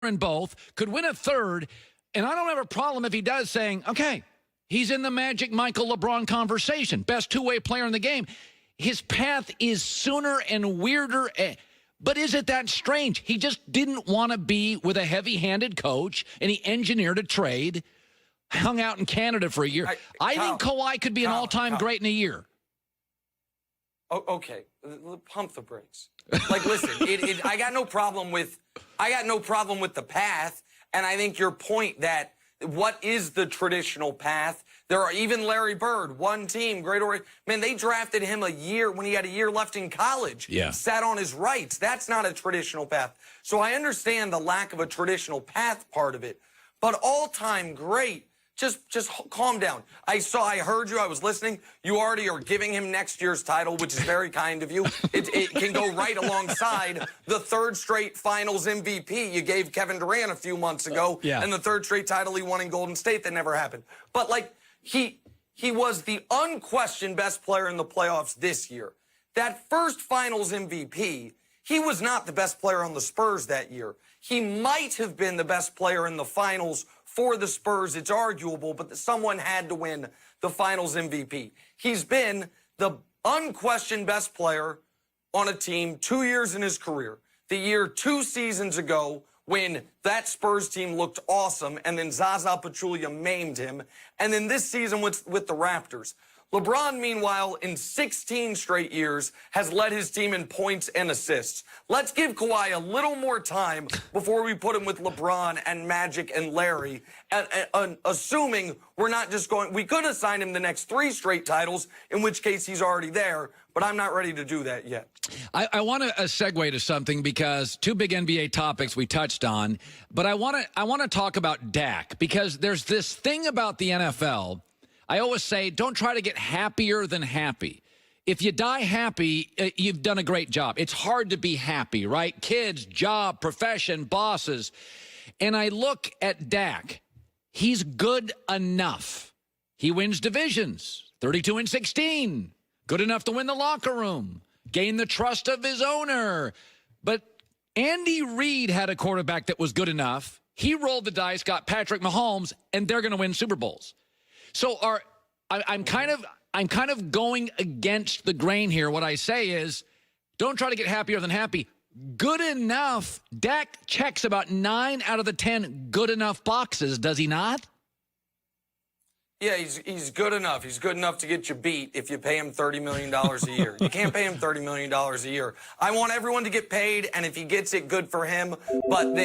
in both, could win a third, and I don't have a problem if he does saying, okay, he's in the Magic Michael LeBron conversation, best two-way player in the game. His path is sooner and weirder, but is it that strange? He just didn't want to be with a heavy-handed coach, and he engineered a trade, hung out in Canada for a year. I think Kawhi could be an all-time great in a year. Oh, okay, pump the brakes. Like, listen, I got no problem with the path, and I think your point that what is the traditional path? There are even Larry Bird, one team, man, they drafted him a year when he had a year left in college. Yeah. Sat on his rights. That's not a traditional path. So I understand the lack of a traditional path part of it, but all-time great. Just calm down. I heard you. I was listening. You already are giving him next year's title, which is very kind of you. It can go right alongside the third straight finals MVP you gave Kevin Durant a few months ago, and the third straight title he won in Golden State that never happened. But, like, he was the unquestioned best player in the playoffs this year. That first finals MVP, he was not the best player on the Spurs that year. He might have been the best player in the finals for the Spurs. It's arguable, but someone had to win the finals MVP. He's been the unquestioned best player on a team 2 years in his career. The year 2 seasons ago when that Spurs team looked awesome, and then Zaza Pachulia maimed him. And then this season with the Raptors. LeBron, meanwhile, in 16 straight years, has led his team in points and assists. Let's give Kawhi a little more time before we put him with LeBron and Magic and Larry, assuming we're not just going... We could have signed him the next 3 straight titles, in which case he's already there, but I'm not ready to do that yet. I want to segue to something because 2 big NBA topics we touched on, but I want to talk about Dak because there's this thing about the NFL. I always say, don't try to get happier than happy. If you die happy, you've done a great job. It's hard to be happy, right? Kids, job, profession, bosses. And I look at Dak. He's good enough. He wins divisions, 32-16. Good enough to win the locker room, gain the trust of his owner. But Andy Reid had a quarterback that was good enough. He rolled the dice, got Patrick Mahomes, and they're going to win Super Bowls. So I'm kind of going against the grain here. What I say is, don't try to get happier than happy. Good enough. Dak checks about 9 out of the 10 good enough boxes, does he not? Yeah, he's good enough. He's good enough to get you beat if you pay him $30 million a year. You can't pay him $30 million a year. I want everyone to get paid, and if he gets it, good for him. But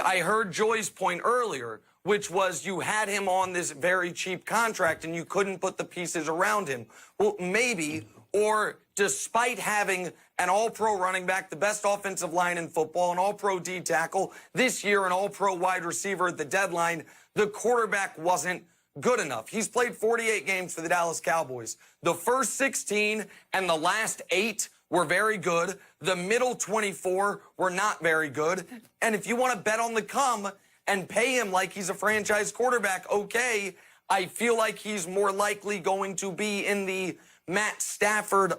I heard Joy's point earlier, which was you had him on this very cheap contract and you couldn't put the pieces around him. Well, maybe, or despite having an all-pro running back, the best offensive line in football, an all-pro D tackle, this year an all-pro wide receiver at the deadline, the quarterback wasn't good enough. He's played 48 games for the Dallas Cowboys. The first 16 and the last 8 were very good. The middle 24 were not very good. And if you want to bet on the come and pay him like he's a franchise quarterback, okay, I feel like he's more likely going to be in the Matt Stafford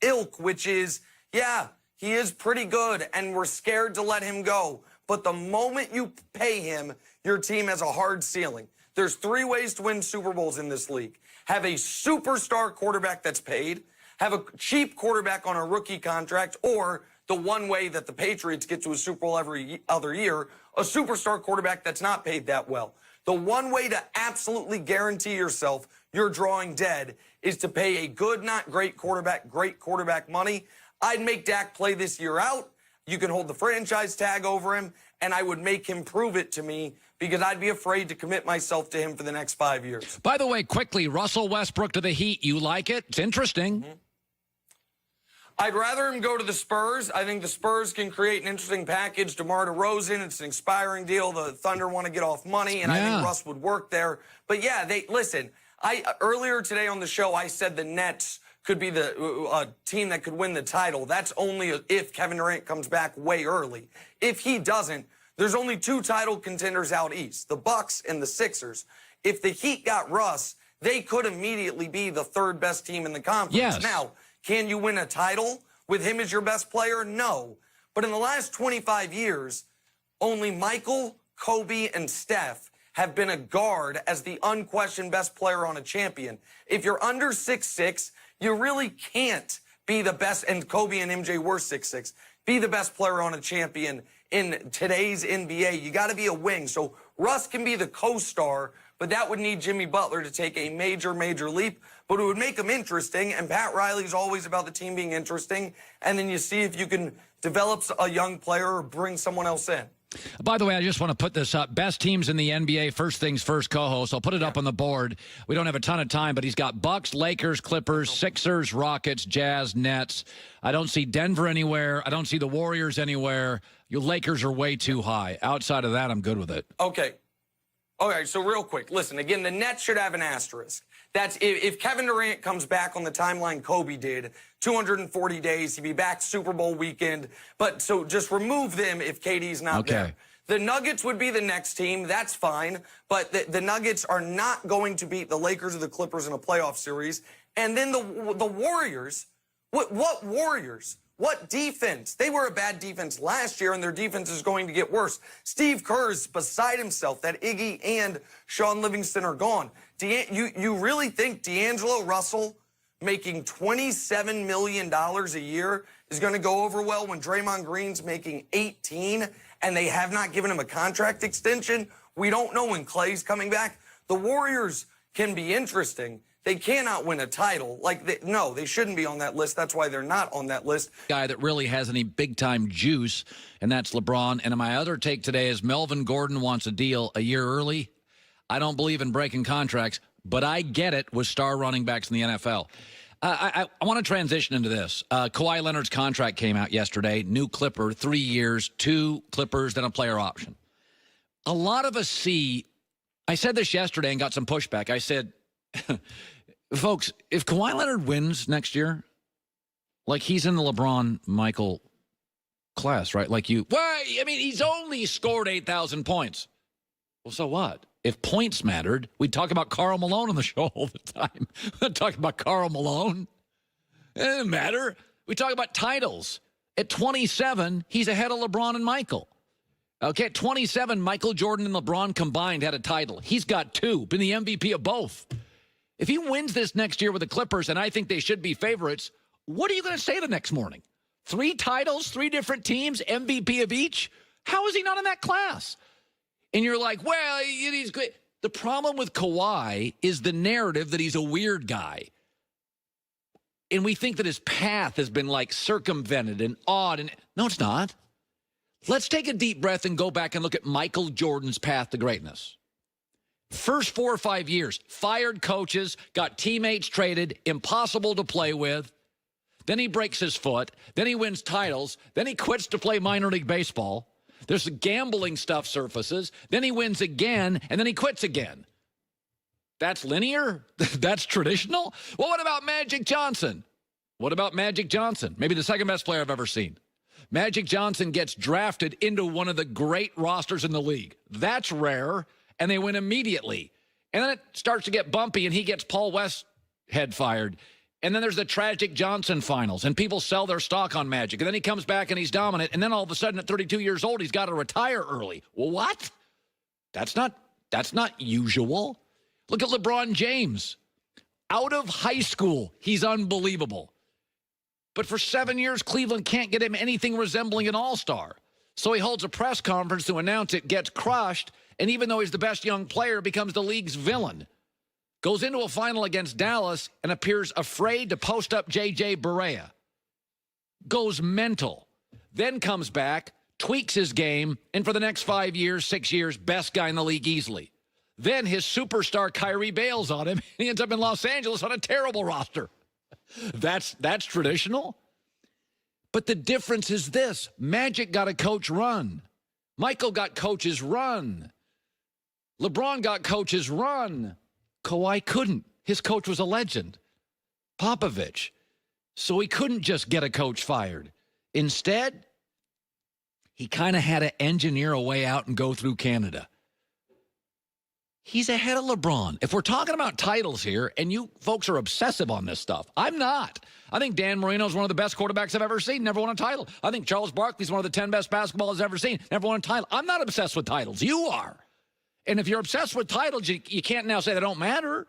ilk, which is, yeah, he is pretty good, and we're scared to let him go. But the moment you pay him, your team has a hard ceiling. There's 3 ways to win Super Bowls in this league. Have a superstar quarterback that's paid, have a cheap quarterback on a rookie contract, or the one way that the Patriots get to a Super Bowl every other year, a superstar quarterback that's not paid that well. The one way to absolutely guarantee yourself you're drawing dead is to pay a good, not great quarterback money. I'd make Dak play this year out. You can hold the franchise tag over him, and I would make him prove it to me because I'd be afraid to commit myself to him for the next 5 years. By the way, quickly, Russell Westbrook to the Heat. You like it? It's interesting. Mm-hmm. I'd rather him go to the Spurs. I think the Spurs can create an interesting package. DeMar DeRozan, it's an expiring deal. The Thunder want to get off money, and I think Russ would work there. But, yeah, listen, earlier today on the show, I said the Nets could be the team that could win the title. That's only if Kevin Durant comes back way early. If he doesn't, there's only 2 title contenders out east, the Bucks and the Sixers. If the Heat got Russ, they could immediately be the 3rd best team in the conference. Yes. Now, can you win a title with him as your best player? No. But in the last 25 years, Only Michael, Kobe, and Steph have been a guard as the unquestioned best player on a champion. If you're under 6'6", you really can't be the best, and Kobe and MJ were 6'6", be the best player on a champion in today's NBA. You got to be a wing. So Russ can be the co-star, but that would need Jimmy Butler to take a major, major leap. But it would make him interesting, and Pat Riley's always about the team being interesting. And then you see if you can develop a young player or bring someone else in. By the way, I just want to put this up. Best teams in the NBA, first things first co-host. I'll put it up on the board. We don't have a ton of time, but he's got Bucks, Lakers, Clippers, Sixers, Rockets, Jazz, Nets. I don't see Denver anywhere. I don't see the Warriors anywhere. Your Lakers are way too high. Outside of that, I'm good with it. Okay. Okay, so real quick. Listen, again, the Nets should have an asterisk. That's if Kevin Durant comes back on the timeline Kobe did, 240 days, he'd be back Super Bowl weekend. But so just remove them if KD's not there. The Nuggets would be the next team. That's fine. But the Nuggets are not going to beat the Lakers or the Clippers in a playoff series. And then the Warriors, what Warriors? What defense? They were a bad defense last year, and their defense is going to get worse. Steve Kerr is beside himself that Iggy and Sean Livingston are gone. You really think D'Angelo Russell making $27 million a year is going to go over well when Draymond Green's making 18 and they have not given him a contract extension? We don't know when Clay's coming back. The Warriors can be interesting. They cannot win a title. No, they shouldn't be on that list. That's why they're not on that list. Guy that really has any big-time juice, and that's LeBron. And my other take today is Melvin Gordon wants a deal a year early. I don't believe in breaking contracts, but I get it with star running backs in the NFL. I want to transition into this. Kawhi Leonard's contract came out yesterday. New Clipper, 3 years, 2 Clippers, then a player option. A lot of us see, I said this yesterday and got some pushback. I said, folks, if Kawhi Leonard wins next year, like he's in the LeBron Michael class, right? He's only scored 8,000 points. Well, so what? If points mattered, we'd talk about Karl Malone on the show all the time. We'd talk about Karl Malone. It doesn't matter. We talk about titles. At 27, he's ahead of LeBron and Michael. Okay, at 27, Michael Jordan and LeBron combined had a title. He's got 2, been the MVP of both. If he wins this next year with the Clippers, and I think they should be favorites, what are you going to say the next morning? 3 titles, 3 different teams, MVP of each? How is he not in that class? And you're like, well, he's great. The problem with Kawhi is the narrative that he's a weird guy. And we think that his path has been circumvented and odd. And no, it's not. Let's take a deep breath and go back and look at Michael Jordan's path to greatness. First 4 or 5 years, fired coaches, got teammates traded, impossible to play with. Then he breaks his foot. Then he wins titles. Then he quits to play minor league baseball. There's the gambling stuff surfaces. Then he wins again, and then he quits again. That's linear? That's traditional? Well, what about Magic Johnson? What about Magic Johnson? Maybe the second best player I've ever seen. Magic Johnson gets drafted into one of the great rosters in the league. That's rare, and they win immediately. And then it starts to get bumpy, and he gets Paul Westhead fired. And then there's the tragic Johnson finals, and people sell their stock on Magic. And then he comes back, and he's dominant. And then all of a sudden, at 32 years old, he's got to retire early. Well, what? That's not usual. Look at LeBron James. Out of high school, he's unbelievable. But for 7 years, Cleveland can't get him anything resembling an all-star. So he holds a press conference to announce it, gets crushed, and even though he's the best young player, becomes the league's villain. Goes into a final against Dallas and appears afraid to post up J.J. Barea. Goes mental. Then comes back, tweaks his game, and for the next 5 years, 6 years, best guy in the league easily. Then his superstar Kyrie bails on him. He ends up in Los Angeles on a terrible roster. That's traditional. But the difference is this. Magic got a coach run. Michael got coaches run. LeBron got coaches run. Kawhi couldn't. His coach was a legend, Popovich. So he couldn't just get a coach fired. Instead, he kind of had to engineer a way out and go through Canada. He's ahead of LeBron. If we're talking about titles here, and you folks are obsessive on this stuff, I'm not. I think Dan Marino's one of the best quarterbacks I've ever seen, never won a title. I think Charles Barkley's one of the 10 best basketballers I've ever seen, never won a title. I'm not obsessed with titles. You are. And if you're obsessed with titles, you can't now say they don't matter.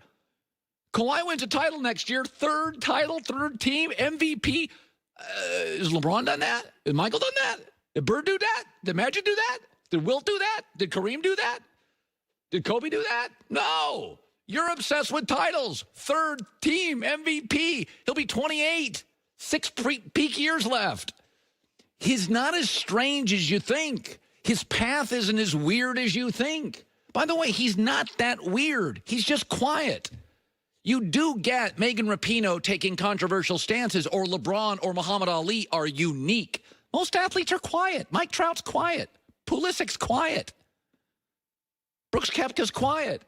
Kawhi wins a title next year, third title, third team, MVP. Has LeBron done that? Has Michael done that? Did Bird do that? Did Magic do that? Did Wilt do that? Did Kareem do that? Did Kobe do that? No. You're obsessed with titles. Third team, MVP. He'll be 28. 6 peak years left. He's not as strange as you think. His path isn't as weird as you think. By the way, he's not that weird. He's just quiet. You do get Megan Rapinoe taking controversial stances, or LeBron or Muhammad Ali are unique. Most athletes are quiet. Mike Trout's quiet. Pulisic's quiet. Brooks Koepka's quiet.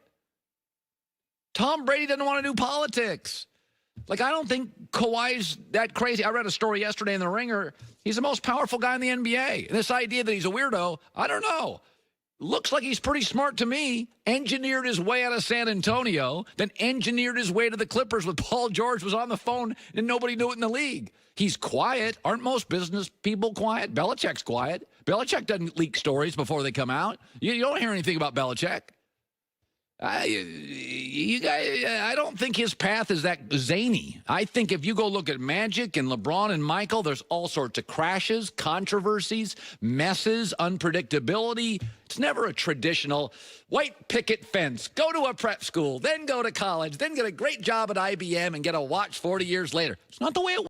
Tom Brady doesn't want to do politics. Like, I don't think Kawhi's that crazy. I read a story yesterday in The Ringer. He's the most powerful guy in the NBA. And this idea that he's a weirdo, I don't know. Looks like he's pretty smart to me. Engineered his way out of San Antonio, then engineered his way to the Clippers with Paul George was on the phone and nobody knew it in the league. He's quiet. Aren't most business people quiet? Belichick's quiet. Belichick doesn't leak stories before they come out. You don't hear anything about Belichick. You guys, I don't think his path is that zany. I think if you go look at Magic and LeBron and Michael, there's all sorts of crashes, controversies, messes, unpredictability. It's never a traditional white picket fence. Go to a prep school, then go to college, then get a great job at IBM and get a watch 40 years later. It's not the way it